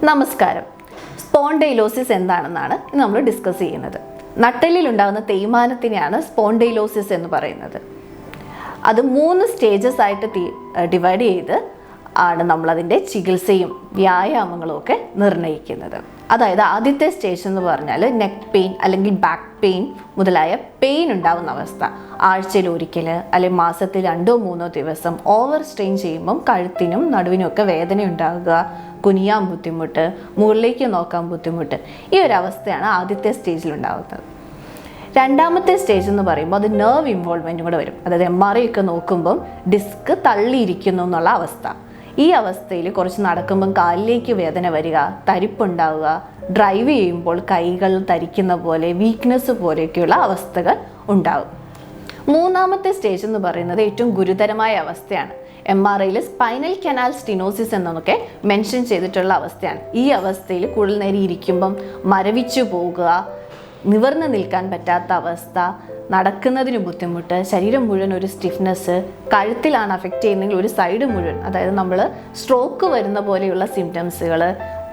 നമസ്കാരം. സ്പോണ്ടൈലോസിസ് എന്താണെന്നാണ് നമ്മൾ ഡിസ്കസ് ചെയ്യുന്നത്. നട്ടെല്ലിൽ ഉണ്ടാകുന്ന തേയ്മാനത്തിനെയാണ് സ്പോണ്ടൈലോസിസ് എന്ന് പറയുന്നത്. അത് 3 സ്റ്റേജസ് ആയിട്ട് ഡിവൈഡ് ചെയ്ത് ആണ് നമ്മളതിൻ്റെ ചികിത്സയും വ്യായാമങ്ങളും ഒക്കെ നിർണ്ണയിക്കുന്നത്. അതായത് ആദ്യത്തെ സ്റ്റേജ് എന്ന് പറഞ്ഞാൽ നെക്ക് പെയിൻ അല്ലെങ്കിൽ ബാക്ക് പെയിൻ മുതലായ പെയിൻ ഉണ്ടാകുന്ന അവസ്ഥ. ആഴ്ചയിൽ ഒരിക്കൽ അല്ലെങ്കിൽ മാസത്തിൽ 2-3 ദിവസം ഓവർ സ്ട്രെയിൻ ചെയ്യുമ്പം കഴുത്തിനും നടുവിനും ഒക്കെ വേദന ഉണ്ടാകുക, കുനിയാൻ ബുദ്ധിമുട്ട്, മുകളിലേക്ക് നോക്കാൻ ബുദ്ധിമുട്ട്, ഈ ഒരു അവസ്ഥയാണ് ആദ്യത്തെ സ്റ്റേജിൽ ഉണ്ടാകുന്നത്. രണ്ടാമത്തെ സ്റ്റേജ് എന്ന് പറയുമ്പോൾ അത് നെർവ് ഇൻവോൾവ്മെൻറ്റും കൂടെ വരും. അതായത് MRI ഒക്കെ നോക്കുമ്പം ഡിസ്ക് തള്ളിയിരിക്കുന്നു എന്നുള്ള അവസ്ഥ. ഈ അവസ്ഥയിൽ കുറച്ച് നടക്കുമ്പം കാലിലേക്ക് വേദന വരിക, തരിപ്പുണ്ടാവുക, ഡ്രൈവ് ചെയ്യുമ്പോൾ കൈകൾ തരിക്കുന്ന പോലെ, വീക്ക്നെസ് പോലെയൊക്കെയുള്ള അവസ്ഥകൾ ഉണ്ടാകും. മൂന്നാമത്തെ സ്റ്റേജ് എന്ന് പറയുന്നത് ഏറ്റവും ഗുരുതരമായ അവസ്ഥയാണ്. MRIയിൽ സ്പൈനൽ കനാൽ സ്റ്റിനോസിസ് എന്നൊക്കെ മെൻഷൻ ചെയ്തിട്ടുള്ള അവസ്ഥയാണ്. ഈ അവസ്ഥയിൽ കൂടുതൽ നേരം ഇരിക്കുമ്പം മരവിച്ചു പോകുക, നിവർന്ന് നിൽക്കാൻ പറ്റാത്ത അവസ്ഥ, നടക്കുന്നതിന് ബുദ്ധിമുട്ട്, ശരീരം മുഴുവൻ ഒരു സ്റ്റിഫ്നെസ്, കഴുത്തിലാണ് അഫക്റ്റ് ചെയ്യുന്നതെങ്കിൽ ഒരു സൈഡ് മുഴുവൻ, അതായത് നമ്മൾ സ്ട്രോക്ക് വരുന്ന പോലെയുള്ള സിംറ്റംസുകൾ,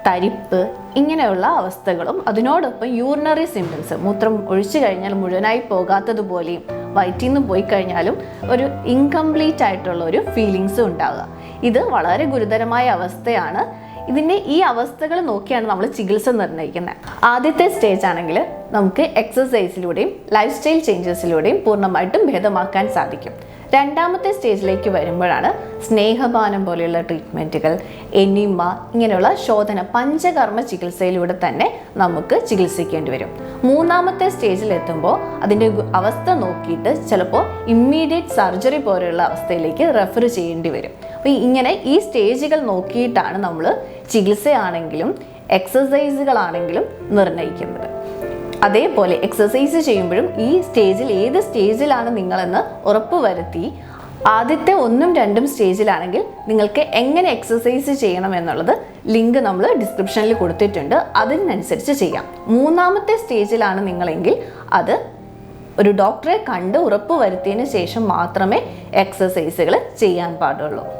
തരിപ്പ്, ഇങ്ങനെയുള്ള അവസ്ഥകളും അതിനോടൊപ്പം യൂറിനറി സിംറ്റംസ്, മൂത്രം ഒഴിച്ചു കഴിഞ്ഞാൽ മുഴുവനായി പോകാത്തതുപോലെയും വയറ്റിൽ നിന്ന് പോയി കഴിഞ്ഞാലും ഒരു ഇൻകംപ്ലീറ്റ് ആയിട്ടുള്ള ഒരു ഫീലിങ്സും ഉണ്ടാകുക. ഇത് വളരെ ഗുരുതരമായ അവസ്ഥയാണ്. ഇതിൻ്റെ ഈ അവസ്ഥകൾ നോക്കിയാണ് നമ്മൾ ചികിത്സ നിർണ്ണയിക്കുന്നത്. ആദ്യത്തെ സ്റ്റേജ് ആണെങ്കിൽ നമുക്ക് എക്സസൈസിലൂടെയും ലൈഫ് സ്റ്റൈൽ ചേഞ്ചസിലൂടെയും പൂർണ്ണമായിട്ടും ഭേദമാക്കാൻ സാധിക്കും. രണ്ടാമത്തെ സ്റ്റേജിലേക്ക് വരുമ്പോഴാണ് സ്നേഹപാനം പോലെയുള്ള ട്രീറ്റ്മെൻറ്റുകൾ, എനിമ, ഇങ്ങനെയുള്ള ശോധന, പഞ്ചകർമ്മ ചികിത്സയിലൂടെ തന്നെ നമുക്ക് ചികിത്സിക്കേണ്ടി വരും. മൂന്നാമത്തെ സ്റ്റേജിൽ എത്തുമ്പോൾ അതിൻ്റെ അവസ്ഥ നോക്കിയിട്ട് ചിലപ്പോൾ ഇമ്മീഡിയറ്റ് സർജറി പോലെയുള്ള അവസ്ഥയിലേക്ക് റെഫർ ചെയ്യേണ്ടി വരും. അപ്പോൾ ഇങ്ങനെ ഈ സ്റ്റേജുകൾ നോക്കിയിട്ടാണ് നമ്മൾ ചികിത്സയാണെങ്കിലും എക്സസൈസുകളാണെങ്കിലും നിർണ്ണയിക്കുന്നത്. അതേപോലെ എക്സസൈസ് ചെയ്യുമ്പോഴും ഈ സ്റ്റേജിൽ ഏത് സ്റ്റേജിലാണ് നിങ്ങളെന്ന് ഉറപ്പ് വരുത്തി, ആദ്യത്തെ 1ഉം 2ഉം സ്റ്റേജിലാണെങ്കിൽ നിങ്ങൾക്ക് എങ്ങനെ എക്സസൈസ് ചെയ്യണം എന്നുള്ളത് ലിങ്ക് നമ്മൾ ഡിസ്ക്രിപ്ഷനിൽ കൊടുത്തിട്ടുണ്ട്. അതിനനുസരിച്ച് ചെയ്യാം. മൂന്നാമത്തെ സ്റ്റേജിലാണ് നിങ്ങളെങ്കിൽ അത് ഒരു ഡോക്ടറെ കണ്ട് ഉറപ്പ് വരുത്തിയതിന് ശേഷം മാത്രമേ എക്സസൈസുകൾ ചെയ്യാൻ പാടുള്ളൂ.